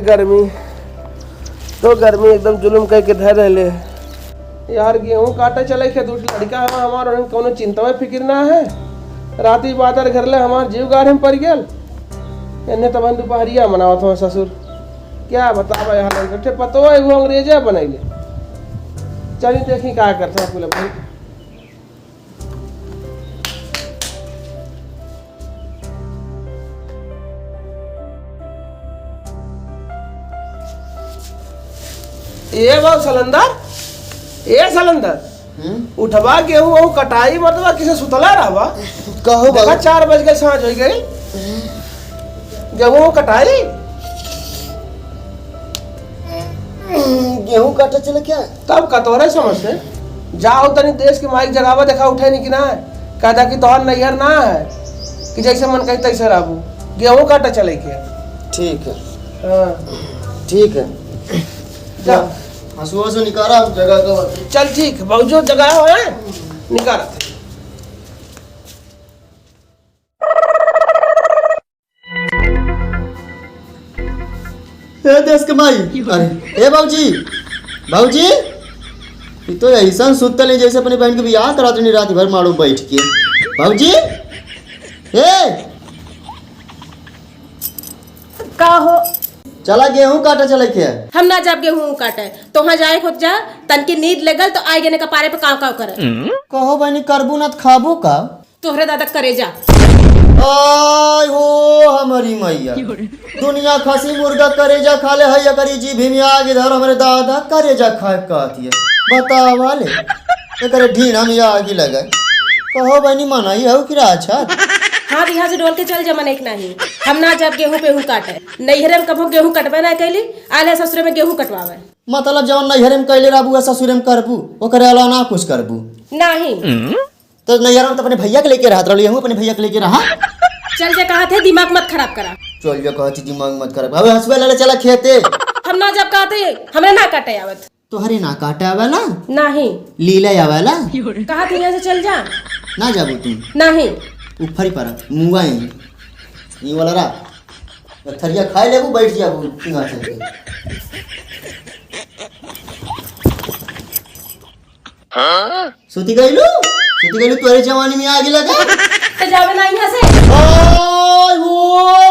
गर्मी तो गर्मी एकदम जुलुम कह के धर रहे यार। गेहूँ काटे चले खे दूसरी लड़का है हमार कोनो चिंता में फिक्र ना है। राती बादर घर ले हमार जीव गाढ़े में पड़ गया। इन्हें तबन दोपहरिया मनावत हो ससुर क्या बतावा यार लड़के पतो है वो अंग्रेजे बनैले। चलिए देखी क्या करते हैं बोले भाई। ये बाबू सलंदर उठवा गेहूं वो कटाई मतलब किसे सुतला रहा कहो बाबा 4 बज गए सांझ हो गई गेहूं कटाई गेहूं काटे चले क्या तब कतोरे समझते जाओ तनी देश के माइक जगावा देखा उठे नहीं कि ना है कहता कि तोहर नैहर ना है कि जैसे मन कही तैसे रहू गेहूं काटे चले के। ठीक है हाँ ठीक है जा हंसुआ से निकाला जगह का चल ठीक बावजूद जगह हो है निकाल। देश के माई अरे ए बाबूजी ये तो ऐसा सुतल है जैसे अपनी बहन के बियाह कराते नहीं रात भर मारो बैठ के। बाबूजी का हो चला गेहूं काटा चले के हम ना जब गेहूं काटे तो वहाँ जाए खुद जा तन की नींद लगल तो आगे ने कपारे पे काव काव करे कहो बहनी करबू ना खाबू का तोहरे दादा करे जा। आय हो हमारी मैया दुनिया खसी मुर्गा करेजा खा ले है करी जी भीम आगे धर हमारे दादा करेजा खाए कहती है बतावा ले एकरे ढीना में आगे लगे कहो बहनी मनाई है कि अच्छा। हाँ यहाँ से डोल के चल जमा नहीं नहीं हम ना जब गेहूं पेहूं काटे नैहरे में कभो गेहूं कटबे ना कैली आले ससुरे में गेहूं कटवावे मतलब जवन नैहरे में कैले रहबू ससुरे में करबू ओकरे अलावा ना कुछ करबू नहीं तो नैहरे में तो अपने भैया के लेके रहत रहली हूं अपने भैया के लेके रहा चल जा कहा थे दिमाग मत खराब करा चल जा कहती दिमाग मत खराब अब हंसवे ले चला खेते हम ना जब कहते हमरे ना काटे आवत तोहरे ना काटे आवेला नहीं लीला आवेला कहा थे यहाँ से चल जा ना जाबू तुम नहीं ऊपर ही पड़ा मुंगा ये वाला रा थरिया खाए लेबू बैठ जाबू पिंगा चल के सुती गईलू तोरे जवानी में आगे लगा तो जावे ना यहाँ से ओय हो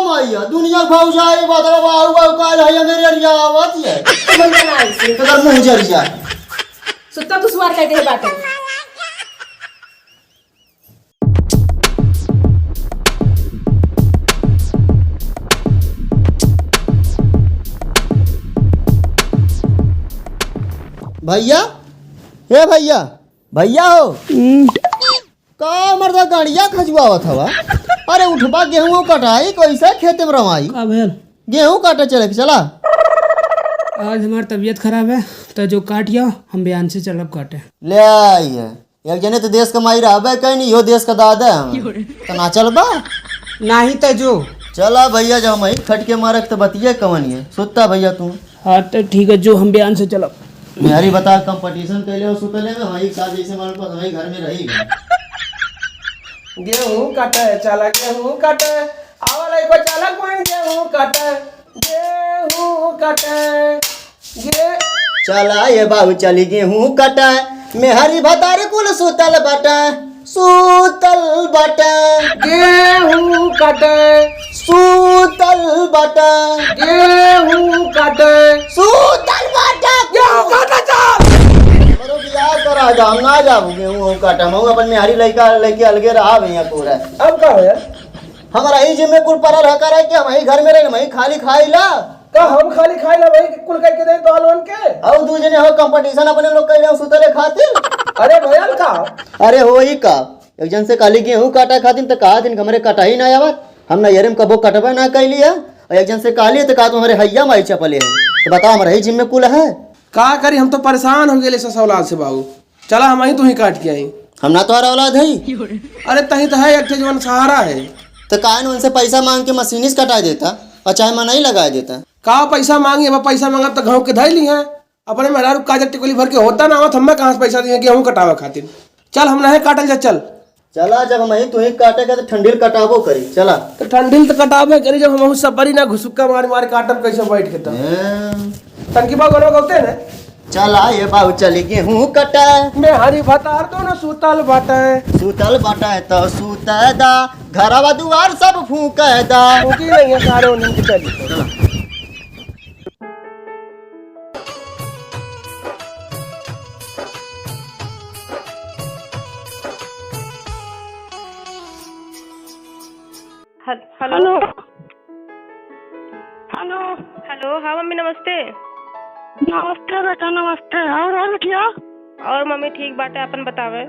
मैया दुनिया भाऊ जाए बादल बाऊ बाऊ काल है मेरे अरिया आवत है मंगा ना ऐसे तो मुंह जरी जा सुत्ता तू सुवार कहते हैं बातें। भैया हे भैया हो का मर्दा गाड़िया खजुआवत हवा अरे उठबा गेहूं कटाई कैसे खेते में रमाई का भैया गेहूं काटे चले चला आज हमारी तबीयत खराब है तो जो काटिया हम बयान से चलब काटे ले आई है एक जने तो देश का माई रहबे कहीं नहीं यो देश का दादा है तो ना चलबा नहीं तो जो चला भैया जाओ मई खट के मारक तो बतिया कवन है सुता भैया तू हाँ तो ठीक है जो हम बयान से चलब मेरी बता कंपटीशन कैले हो सुतले में वही का जैसे मान पास वही घर में रही गेहूं काटे चला गेहूं काटे आवले को चला कोई गेहूं काटे गे चला ये बाबू चली गेहूं कटा मेहरी भतारे कुल सुतल बटा गेहूं काटे सूतल बटा गेहूं काटे गेहूं काटे चल मरो बियाह करा जा हम ना जाबू गेहूं काटा हम अपन मेहरी लइका लेके अलगे रहा भैया पूरा अब का है हमारा ही जिम्मे कुल परल है करे कि हम ही घर में रहे हम ही खाली खाइला का हम खाली खाई ना भाई कुल कह के दे तो हलवन के और दू जने हो कंपटीशन अपने लोग कैले सुतले खातिर अरे भैया का अरे हो ही का एक जन से काली गेहूं काटा खातिर तो कहा दिन हमरे कटा ही ना आवत हम ना यरे में कबो कटबे ना कैली है और एक जन से काली तो कहा तुम्हारे हैया माई चपले है तो बताओ हमारा ही जिम्मे कुल है का करी हम तो परेशान हो गए सब औलाद से बाबू चला हम ही तू ही काट के आई हम ना तुम्हारा औलाद है अरे तही तो है एक जवन सहारा है तो काहे उनसे पैसा मांग के मशीनिस कटा देता और चाहे मना ही लगा देता का पैसा मांगी अब पैसा मांगा तो गाँव के धै ली है अपने मेहरारू काजर टिकोली भर के होता ना आवत हमें कहाँ से पैसा दिए गेहूं कटावे खातिर चल हम नहीं काटल जा चल चला जब हम ही तुही काटेगा तो ठंडील कटाबो करी चला। तो ठंडिल तो कटाबे करी जब हम सब बरी ना घुसुक्का मार मार काटब कैसे बैठ के तो टंकी बाबू गरबा गौते ना चला ये बाबू चली गेहूं कटा मैं हरी भतार तो ना सुतल बाटे सूतल बाटा तो सूता दा घरवा दुआर सब फूक दा। उनकी नहीं है सारे उन्हीं की चली। Hello hello hello. हाँ मम्मी नमस्ते। नमस्ते बेटा नमस्ते। और बिटिया? और मम्मी ठीक बाटे, अपन बतावे।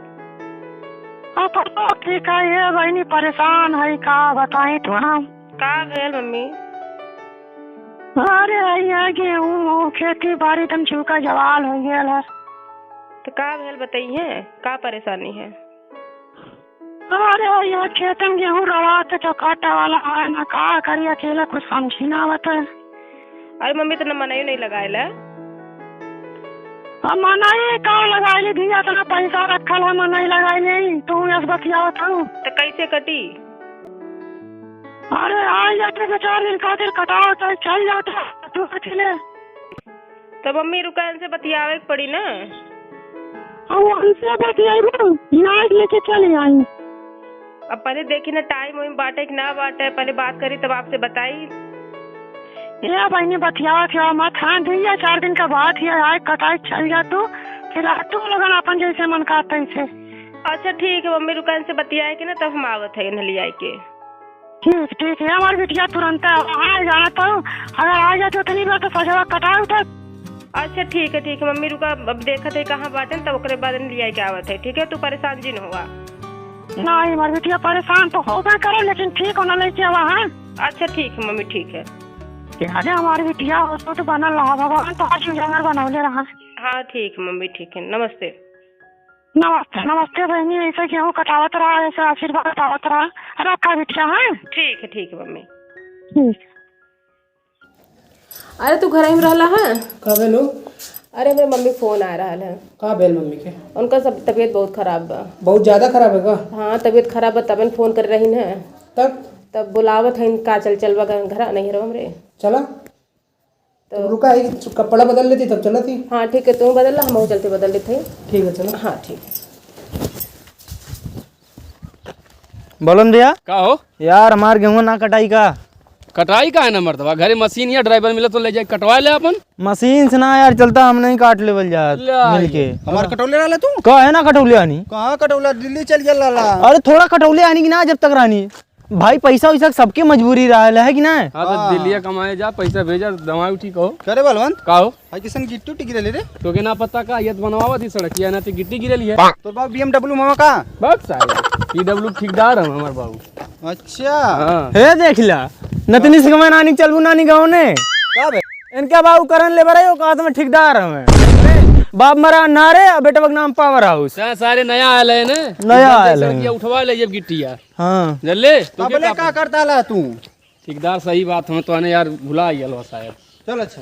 तो ठीक है, ये बहनी परेशान है का बताई तो हम। का भेल मम्मी? अरे ये गेहूँ खेती बाड़ी तुम चूका जवाल हो गया है। तो का भेल बताइए, का परेशानी है? अरे ये खेत में गेहूँ रवात तो काटा वाला है ना, का करिए अकेला कुछ समझी ना बता। अरे मम्मी तो न मनाई नहीं लगाए है। मनाई का लगाई दिया तो पैसा रखल है, मनाई लगाई नहीं तू यस बतियावत हूँ। तो कैसे कटी? अरे आ जाते दो 4 दिन खातिर कटाओ तो चल जाता तू अकेले। तो मम्मी रुका इनसे बतियावे पड़ी ना। उनसे बतियाई इलाज लेके चले आई। अब पहले देखी ना टाइम वाइम बांटे कि ना बांटे, पहले बात करी तब आपसे बताई। ये बहनी बतियावा थी मत। हाँ दिया 4 दिन का बात है, आए कटाई चल जा तू फिर तू लगन अपन जैसे मन करता इसे। अच्छा ठीक है मम्मी, रुका इनसे बतियाए के ना तब हम आवत है नली आई के। ठीक है हमारी बिटिया तुरंत आ जाना तो अगर आ जाते तो नहीं तो सजवा कटाओ तक। अच्छा ठीक है मम्मी, रुका अब देखा थे कहाँ बांटे तब ओकरे बाद नली आई के आवत है। ठीक है, तू परेशान जी न हुआ। नहीं हमारी बिटिया परेशान तो होगा करे लेकिन ठीक होना लेके आवा। हाँ अच्छा ठीक है मम्मी, ठीक है। अरे हमारी बिटिया उसको तो बनल रहा भगवान तो आज जंगल बनौले रहा। हाँ ठीक है मम्मी, ठीक है। नमस्ते। नमस्ते नमस्ते बहनी, ऐसे गेहूँ कटावत रहा, ऐसे आशीर्वाद कटावत रहा। रखा बिटिया। हाँ ठीक है मम्मी। ठीक। अरे तू घर में रहला है? का भेलो? अरे मेरे मम्मी फोन आ रहा है। का भेल मम्मी के? उनका सब तबीयत बहुत खराब बा। बहुत ज्यादा खराब है का? हाँ तबीयत खराब बा, तब फोन कर रही है। तब बुलावत है का चल बा घर नहीं रहो हमरे। चला तो रुका है कपड़ा बदल लेती तब चला थी। हाँ ठीक है, तुम बदल ला, हम चलते बदल लेते। ठीक है चलो। हाँ ठीक है। बोलन भैया का हो यार हमार गेहूं ना कटाई का। कटाई का है ना मर्दवा, घरे मशीन या ड्राइवर मिले तो ले जाए कटवा ले अपन। मशीन से ना यार चलता, हम नहीं काट लेवल जा मिल के। हमार कटौले वाला तू का है ना कटौले आनी? कहाँ कटौला दिल्ली चल गया लाला। अरे थोड़ा कटौले आनी की ना जब तक रानी भाई, पैसा वैसा सबके मजबूरी रहा है कि ना। हाँ तो दिल्ली कमाए जा, पैसा भेजा, दवाई उठी कहो। करे बलवंत का हो हाई किसन गिट्टी उट्टी गिरली रे। तो के ना पता का ये बनवावा थी सड़क या ना तो गिट्टी गिरली है। तोर बाबू BMW मामा का बस साला PW ठेकेदार है हमार बाबू। अच्छा हाँ हे देख ला नतनी से मैं नानी चलबू नानी गाँव ने का बे इनका बाबू करण ले बराई हो, कहा तो मैं ठेकेदार हूँ। बाप मरा नारे और बेटा नाम पावर हाउस। सारे नया आयल है ना, नया आयल है। सड़किया उठवा ले जब गिट्टिया। हाँ जल्ले तो कबले का करता ला तू। ठेकेदार सही बात हम तो यार भुला ही गलो शायद। चल अच्छा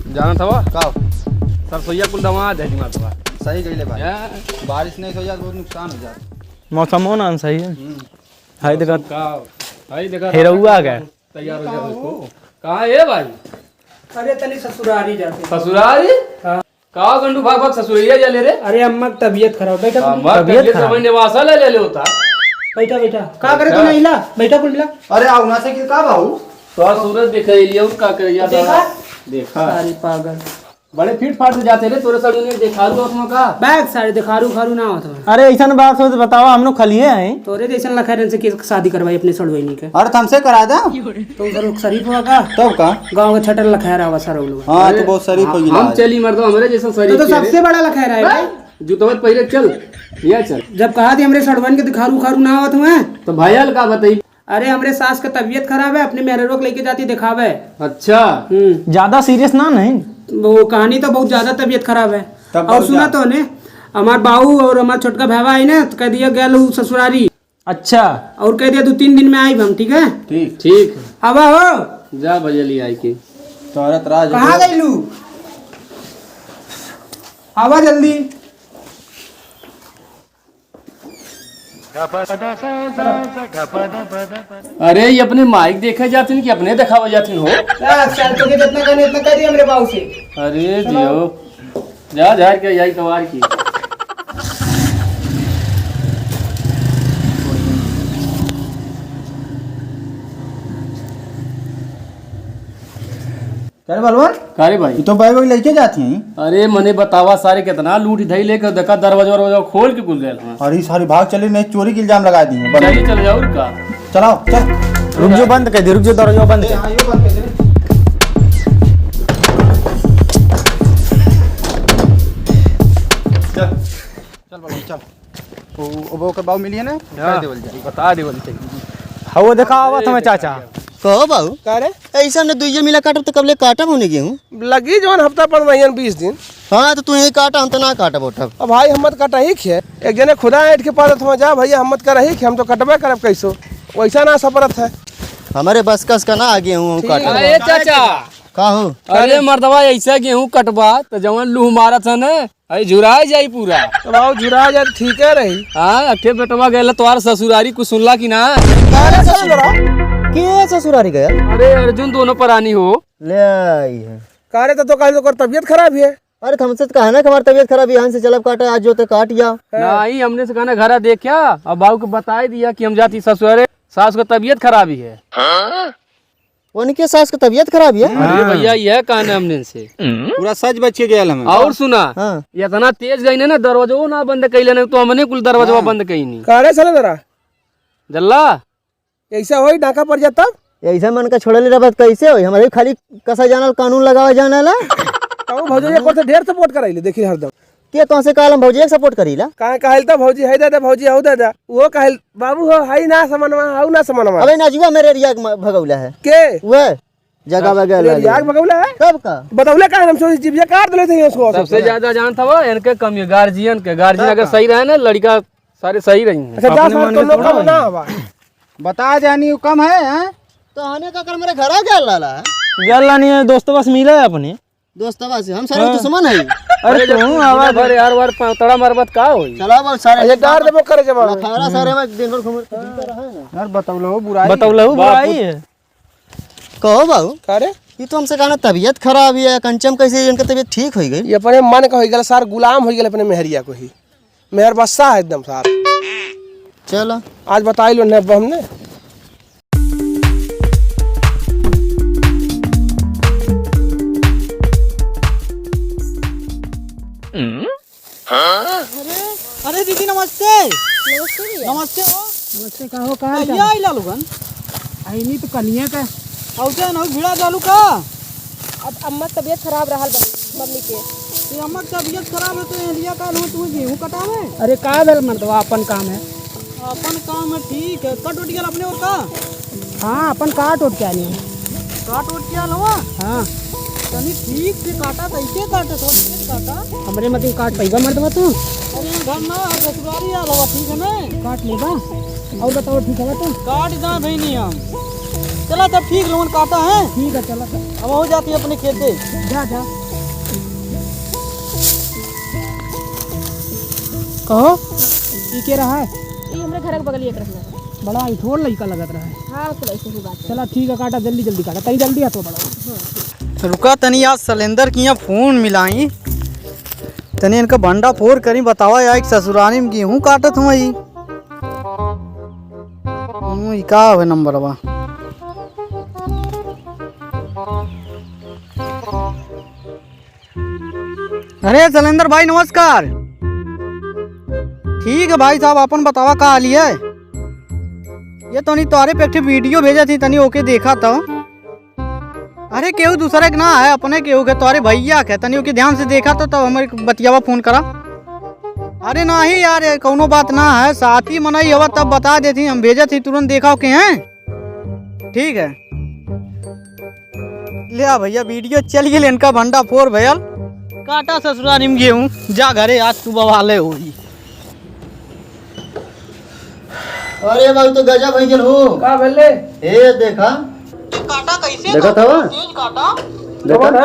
जाना था वो का सरसोईया कुल दवा दे दिमाग तो सही गईले भाई, बारिश नहीं हो जात बहुत नुकसान हो जात। मौसम हो ना सही है। हाय देखा का भाई देखा हेरौआ गया तैयार हो जा उसको। कहाँ है भाई? अरे तनी ससुरारी जाते। ससुरारी? हाँ। का गंडू भाग भाग ससुरिया जा ले रे। अरे अम्मा की तबीयत खराब। बैठा तबीयत खराब निवासा ले होता। बैठा का करे तू नहीं ला, बैठा कुल मिला। अरे आउना से का बाबू तो सूरज दिख रही है उसका कर या देखा सारी पागल बड़े फीट फाट से जाते रे तोरे सड़ने देखा लो उसमें का बैग सारे दिखारू खारू ना होता। अरे ऐसा बात हो तो बताओ, हम लोग खलिए हैं तोरे जैसा लखैरन से किस शादी करवाई अपने सड़वैनी के। अरे हमसे करा दा तो उधर शरीफ हुआ का तब का गांव का छटर लखैरा हुआ सारा लोग। हाँ तो बहुत शरीफ हो हम चली मर्दो हमारे जैसा शरीर तो सबसे बड़ा लखैरा है भाई। जो तो पहले चल या चल। जब कहा थी हमरे सड़वन के दिखारू खारू ना होत हुए तो भैया का बताई। अरे हमरे सास का तबीयत खराब है, अपने मेहर रोक लेके जाती दिखावे। अच्छा ज्यादा सीरियस ना नहीं, वो कहानी तो बहुत ज्यादा तबीयत खराब है। और सुना तो ने हमार बाबू और हमार छोटका भैया है ना, तो कह दिया गया ससुरारी। अच्छा और कह दिया 2-3 दिन में आई हम। ठीक है ठीक अब हो जा बजली आई की तोरत राज कहाँ गई लू? आवा जल्दी। अरे ये अपने माइक देखे जाते कि अपने दिखावा जाते हो? तो जितना करने इतना कर दिया मेरे बाबू से। अरे दियो जा जा के यही कवार की। अरे बलवान कारे भाई ये तो बैग वैग लेके जाती हैं। अरे मने बतावा सारे कितना लूट धई लेकर देखा दरवाजा खोल के कुल गए। अरे सारी भाग चले नहीं चोरी के इल्जाम लगा दिए। चलिए चल जाओ का चलाओ चल। रुक जो बंद कर दे, रुक जो दरवाजा बंद कर। हाँ, ये बंद कर दे। चल चल बलवान चल। वो के बाबू मिलिए ना बता दे बोली चाहिए। हाँ वो देखा आवत हमें चाचा। कहो बाबू का रे ऐसा हमने दुइये मिला काटब तो कबले काटब होने गेहूँ। लगी जवन हफ्ता पड़ रही 20 दिन। हाँ तो तू यही काटा हम तो ना काटब उठब। अब भाई हम मत कटा ही खे एक जने खुदा ऐठ के पास हो जा भैया हम मत कर ही खे हम तो कटबे करब कैसो वैसा ना सपरत है। हमारे बस कस का ना आ गेहूँ हम काटब। अरे चाचा का हो अरे मर्दवा ऐसा गेहूं कटवा तो जवन लूह मारत है ना अरे झुरा जाई पूरा। तो भाव झुरा जाए ठीक है रही। हाँ अठे बेटवा गए तुम्हार ससुरारी कुछ सुनला की ना? अरे चल जरा के ससुरारी गया। अरे अर्जुन दोनों परानी हो। ले आई है। कारे तो कहीं तो तबियत खराब है। अरे हमसे तो कहा ना कि हमारी तबीयत खराब है यहाँ से चलब काटा आज जो तो काट जाओ। नहीं हमने से कहना घर देखा अब बाबू को बता दिया कि हम जाती ससुरे सास को तबीयत खराब ही है। उनके सास की तबीयत खराब है। अरे भैया यह कहना हमने से पूरा सच बच के गया हमें। और सुना हाँ। ये इतना तेज गई ना दरवाजा ना बंद कैले नहीं तो हमने कुल दरवाजा बंद कही नहीं। कारे चले जरा जल्ला ऐसा हो डाका पड़ जाता ऐसा मन का छोड़े रहा कैसे हो हमारे खाली कसा जानल कानून लगावा जाना ला। तो भौजी को तो ढेर सपोर्ट कराइले देखी हरदम के तो से काल हम भौजी एक सपोर्ट करीला। काहे कहल तो भौजी है दादा भौजी हो दादा वो कहल बाबू हो हाई ना समनवा हाउ ना समनवा। अबे नाजुआ मेरे रिया भगौला है के वह जगह वगैरह याग भगौला है कब का बतौले का हम सोची जीविया काट देले थे उसको। सबसे ज्यादा जानता हुआ इनके कमी गार्जियन अगर सही रहे ना लड़का सारे सही रही है। अच्छा 10 साल तो लोग कम ना हवा बता जानी कम है हैं? तो आने का कर मेरे घर आ गया लाला गल नहीं है दोस्तों बस मिला है अपने दोस्तवा से हम सारे दुश्मन है। अरे तू आवाज भर यार वार तड़ा मरबत का होई। चला बोल सारे अच्छा डार देबो करे जमा खारा सारे में दिन भर घूम रहा है ना। यार बताओ बुराई है। कहो बाबू कारे ये तो हमसे कहना तबीयत खराब है कंचम कैसे इनका तबीयत ठीक हो गई। ये अपने मन का हो गया सार गुलाम हो गया अपने मेहरिया को ही मेहर बस्सा है एकदम सार। चलो आज बताई लो ने हमने अरे दीदी नमस्ते। नमस्ते हो नमस्ते कहो कहाँ भैया आई लालू गन आई नहीं तो कनिया का औसे ना भिड़ा जालू का। अब अम्मा तबीयत खराब रहल मम्मी के। ये अम्मा की तबीयत खराब है तो इंडिया का लो तू गेहूं कटावे। अरे का भेल मर्दवा अपन काम है। अपन काम है ठीक है कट उठ गया अपने और का। हाँ अपन काट उठ क्या नहीं। काट उठ गया लवा हाँ तनी ठीक से काटा कैसे काटे तो तेज काटा। हमरे मतीन काट पैगा मर्दवा तू अरे घर ना ससुरारी आ रहा ठीक है ना काट लेगा। और बताओ ठीक है तू? काट जा भैनी हम चला तब ठीक लोन काटा है। ठीक है चलो अब हो जाती है अपने खेते जा जा कहो ये के रहा है? ये हमरे घर के बगल एक रखना बड़ा इठोर लड़का लगत रहा है। हाँ तो ऐसे ही बात चला ठीक है काटा जल्दी जल्दी काटा तई जल्दी है तो बड़ा। रुका तनी आज सिलेंडर की यहाँ फोन मिलाई तनी इनका भंडा फोड़ करी बतावा यार ससुराली में गेहूँ काटत हूँ ई का है नंबर बा। अरे सिलेंडर भाई नमस्कार। ठीक है भाई साहब अपन बतावा का हाल है। ये तो नहीं तोरे पे एक वीडियो भेजा थी तनी ओके देखा था। अरे केहू दूसरे के ना है अपने केहू के तोरे भैया के तनी ओके ध्यान से देखा तो तब हमारे बतियावा फोन करा। अरे नहीं यार कौनो बात ना है साथी मनाई हवा तब बता देती हम भेजा थी तुरंत देखा के हैं। ठीक है ले आ भैया वीडियो चल गई इनका भंडा फोर भैया काटा ससुराली में गेहूँ जा घरे आज सुबह वाले हुई। अरे बाबू तो गजब हो गया हो का भेले ए देखा काटा कैसे देखा था तेज काटा देखा ना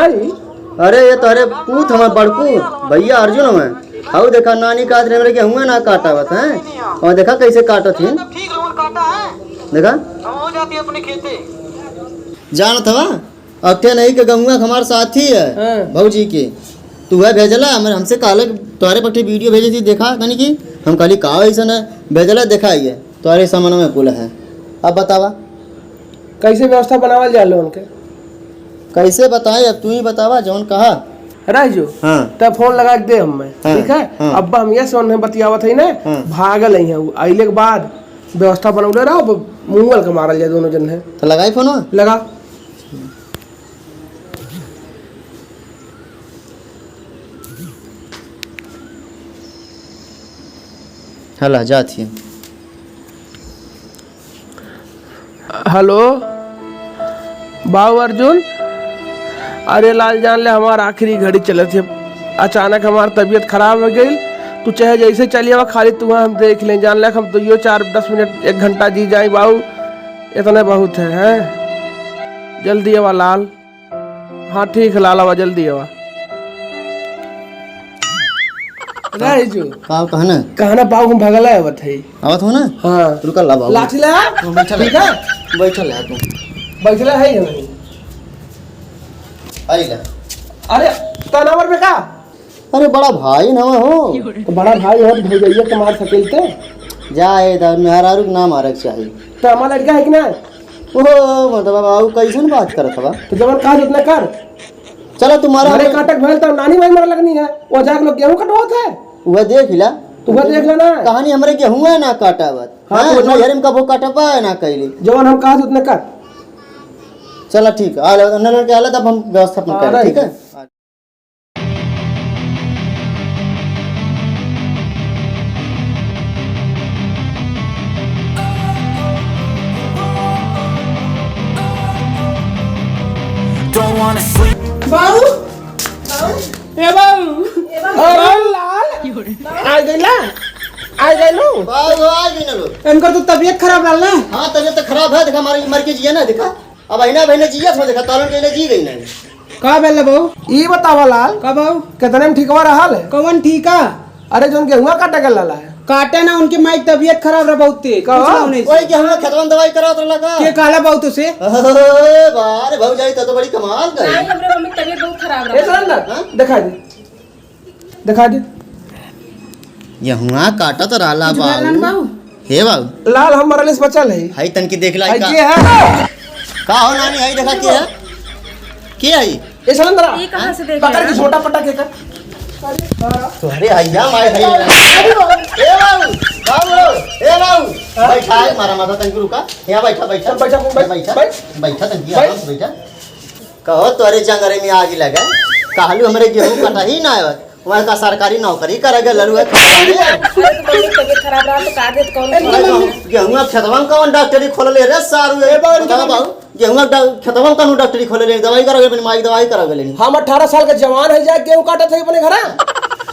अरे ये तो अरे पूत हमारे बड़कू भैया अर्जुन हमें हाउ देखा नानी का मेरे गेहूं ना काटावत हैं और देखा कैसे काटत हैं। देखा हो जाती है अपनी खेती। जानत हवा अक्टे नहीं के गेहूं हमारे साथी है भौजी के तू है भेजला हमसे काले तोरे पट्टी वीडियो भेजी थी देखा कनी की हम खाली का ऐसा न भेजला देखा ही है तोरे सामान में बोला है। अब बतावा कैसे व्यवस्था बनावल जालो उनके कैसे बताए अब तू ही बतावा जौन कहा राजू। हाँ तब फोन लगा के दे हमें हाँ, ठीक है। हाँ। अब्बा हम ये सोन बतियावत है ना हाँ। भागल ही है आइले के बाद व्यवस्था बनौले रहो मुंगल के मारल जाए दोनों जन है तो लगाई फोन लगा। हला जाती है। हेलो बाबू अर्जुन। अरे लाल जान ले हमारा आखिरी घड़ी चले थे अचानक हमारी तबीयत खराब हो गई। तू चाहे जैसे चलिए वह खाली तू हम देख लें जान ले हम तो यो 4-10 मिनट 1 घंटा जी जाए बाबू इतने बहुत है हैं? जल्दी आवा लाल। हाँ ठीक है लाल आवा जल्दी आवा। राजू कहना बाबू हम भगल है आवत हो ना। हाँ रुका ला बाबू लाठी ला ठीक है बैठल है तू बैठला है या नहीं? आई ला। अरे तनावर पे का अरे बड़ा भाई ना हो तो बड़ा भाई हो तो भैया के मार सकेलते जाए इधर मेहरारू नाम मारक चाहिए तो हमारा लड़का है कि ना ओहो मतलब बाबू कैसन बात करत हवा तो जब कहा जितना कर चलो तुम्हारा अरे काटक भैल तो नानी भाई मर लगनी है वो जाके लोग गेहूं कटवात है वह देख ला तू वह देख लेना कहानी हमरे गेहूं है ना काटावत हाँ, हां तो तो नहर में कबो काटबा है ना कैली जवान हम कहा उतना कर। चलो ठीक है आ लो नल के आला तब हम व्यवस्थापन करें ठीक है। बाबू ए बाबू लाल आ गइला आ गइलो बाबू आ गई ना लो इनका तो तबीयत खराब रहल ना। हां तबीयत तो खराब है देखा हमारी मर के जिया ना देखा अब अहिना बहने जिया थो देखा तालन के लिए जी गई ना का बेल बहू ई बतावा लाल का बहू कितने में ठीकवा रहल है? कौन ठीक है अरे जोन गेहुआ काटे के लाला है काटे ना उनकी माई तबीयत खराब रहा बहुत तेज ओए के हम खेतवन दवाई करावत लगा के काला बहुत से अरे बारे भाऊ जाई तो बड़ी कमाल कर नहीं हमरे मम्मी तबीयत बहुत खराब ए रहा। सरेंद्र दिखा दे यहुआ काटा तो रहला बाबू हे बाबू लाल हम मरलिस बचल है हाई तन की देख ला आई के है का हो नानी हाई देखा के है ए सरेंद्र ये कहाँ से देख पकड़ के छोटा पटा के कर अरे हैया माय है ए बाबू बाबू ए बाबू बैठा है मारा माता तन की रुका यहां बैठा बैठा बैठा बैठा बैठा तन की आराम से बैठा कहो तोरे जंगरे में आग लगा कहलू हमरे गेहूं कटा ही ना आवत वह का सरकारी नौकरी करेगा लड़ुआ अरे तो मम्मी तबीयत खराब रहा तो काट दे कौन गेहूं खेतवा में कौन डॉक्टरी खोल ले रे सारू ए बाबू गेहूं खेतवा में कौन डॉक्टरी खोल ले दवाई करोगे अपनी माई दवाई करोगे लेनी हम 18 साल के जवान है जाके गेहूं काटे थे अपने घर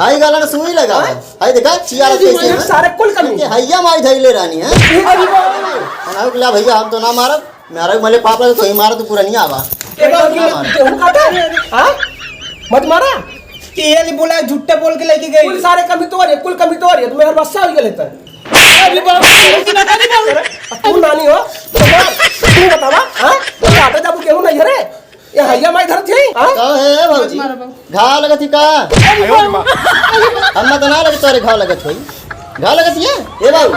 हाई गाला ने सुई लगा हाई देखा चियारा कैसे है सारे कुल कमी के हैया माई धइले रानी है अनाउ ला भैया हम तो ना मारब मारे मले पाप लगे तो ही मारो तो पूरा नहीं आवा गेहूं काटे हां मत मारा ये बोला झूठे बोल के लेके गई कुल सारे कमी तो है कुल कमी तो है तुम्हें हर बस्सा हो गया अभी तू नानी हो तू बतावा हां काटे जब गेहूं नहीं रे ये हैया माई धर थी हां का है भौजी घा लगत ही का हम तो ना लगे तोरे घा लगत होई घा लगत है ए बाबू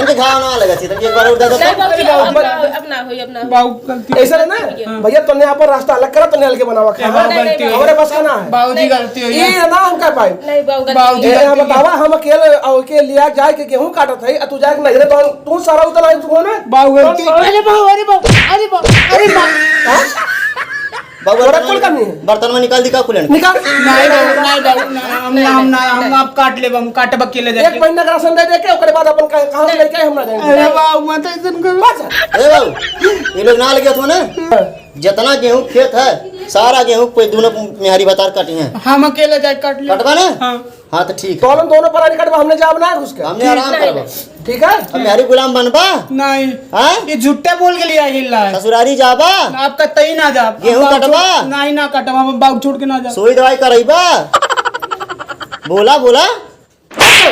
इनके घा ना लगत है एक बार उड़ा दो अब ना होई अब ना बाबू गलती ऐसा है ना भैया तन्ने यहाँ पर रास्ता अलग करा तन्ने हल्के बनावा खा हमारे बस का ना है बाबूजी गलती हुई ये ना हम कर पाए नहीं बाबू बाबूजी ये हम बतावा हम अकेले लिया जाए के गेहूं काटत है तू जाके नहीं रे तो तू सारा उतना ही तू ना बाबू गलती अरे बाबू अरे बाबू अरे बाबू अरे बाबू बाबू बड़ा कुल कमी है बर्तन में निकाल दी का कुलन निकाल नहीं बाबू हम आप काट ले हम काट बकेले एक जाके महीना का राशन दे दे के ओकरे बाद अपन कहां से लेके हम ना जाएंगे अरे बाबू मत ऐसा करो ए बाबू ये लोग ना लगे तो ना जितना गेहूं खेत है सारा गेहूं पे दोनों मेहरी बतार काटी हैं हम अकेले जाके काट ले कटवा ना हाँ हाँ तो ठीक तो है हम दोनों परानी कटवा हमने जाब ना घुस के हमने आराम करवा ठीक है अब मेहरी गुलाम बनबा नहीं हाँ ये झूठे बोल के लिया हिल रहा है ससुरारी जाबा आप कतई ही ना जा गेहूं कटवा नहीं ना कटवा हम बाबू छोड़ के ना जा सोई दवाई करैबा बोला बोला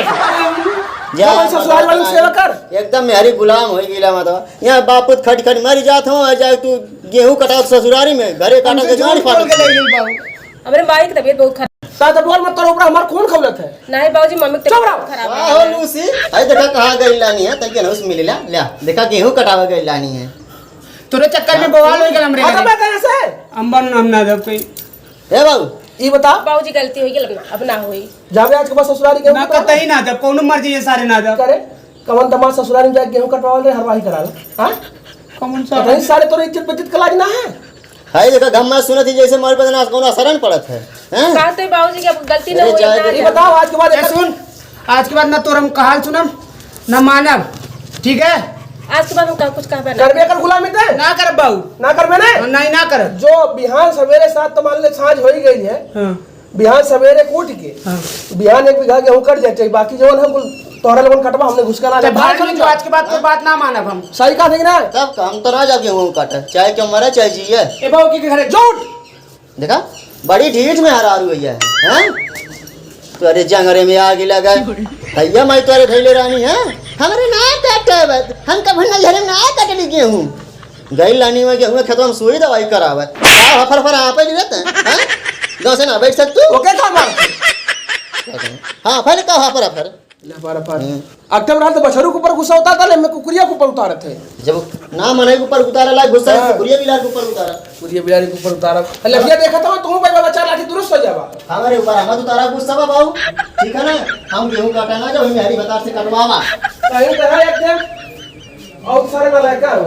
जा अपन ससुराल वाली सेवा कर। एकदम मेहरी गुलाम हो गईला मतलब यहाँ बापुत खट खट मरी जात हो जाए तू गेहूं कटाओ ससुरारी में घरे काटा के गाड़ी फाड़ हमारे माई की तबीयत बहुत खराब। साथ बोल मत करो ऊपर हमार खून खौलत है। नहीं बाबूजी मम्मी की तबीयत बहुत खराब वाह हो लूसी अरे देखा कहाँ गई लानी है तक नहुस मिलेला ले देखा गेहूं कटावा गई लानी है तोरे चक्कर में बवाल हो गया हमरे और मैं कहां से अंबन हम ना जब कोई ए बाबू ई बता बाबूजी गलती होई गेल अब ना होई। जावे आज के बाद ससुरारी गेहूं ना कतई ना जब कोनो मर्जी ये सारे ना जब करे कवन तमार ससुरारी में जाके गेहूं कटवावल रे हरवाही कराला हां कौन सा नहीं सारे तोरे इज्जत बेइज्जत का लाज ना है। हाय देखा घम्मा सुनत ही जैसे मारे पे ना कोनो शरण पड़त है हैं कहा तो बाबूजी की अब गलती ना अरे हुई जाए ना ये जाए। बताओ आज के बाद ए सुन आज के बाद ना तोर हम कहाल सुनम ना मानब ठीक है आज के बाद हम कुछ कहबे ना करबे कर गुलामी ते ना कर बाऊ ना करबे ने नहीं ना कर जो बिहान सवेरे साथ तो मान ले सांझ हो ही गई है। हाँ बिहान सवेरे कूट के हाँ बिहान 1 बीघा गेहूं कट जाए बाकी जवन हम तोहरा लोगन कटवा हमने घुस करा तो भाग नहीं तो आज के बाद कोई बात ना मानब हम सही कहा ना तब काम तो ना जा गेहूं काटे चाहे क्यों मरे चाहे जिए ए बाऊ की घरे झूठ देखा बड़ी ढीठ में हरारू भैया है हैं तोरे जंगरे में आग लगा भैया मैं तोरे धैले रानी है हमरे ना काटे हम कभी ना झरे ना काटली गेहूं गई लानी में गेहूं खेतवा में सुई दवाई करावे हफर फर आप ही रहते हैं गांव से ना बैठ सक तू ओके का मार हां फिर का हफर हफर ले पर अक्टूबर रात बछरू के ऊपर गुस्सा होता था ले मैं कुकुरिया के ऊपर उतारे थे जब ना मने के ऊपर उतारा ला गुस्सा कुकुरिया बिलार के ऊपर उतारा कुकुरिया बिलारी के ऊपर उतारा लड़िया देखा था तुम भाई बच्चा लाठी दुरुस्त हो जावा हमारे ऊपर हम उतारा गुस्सा बा बाबू ठीक है ना हम गेहूं काटा ना जब मेरी बता से कटवावा कहीं तरह एकदम और सारे वाला क्या हो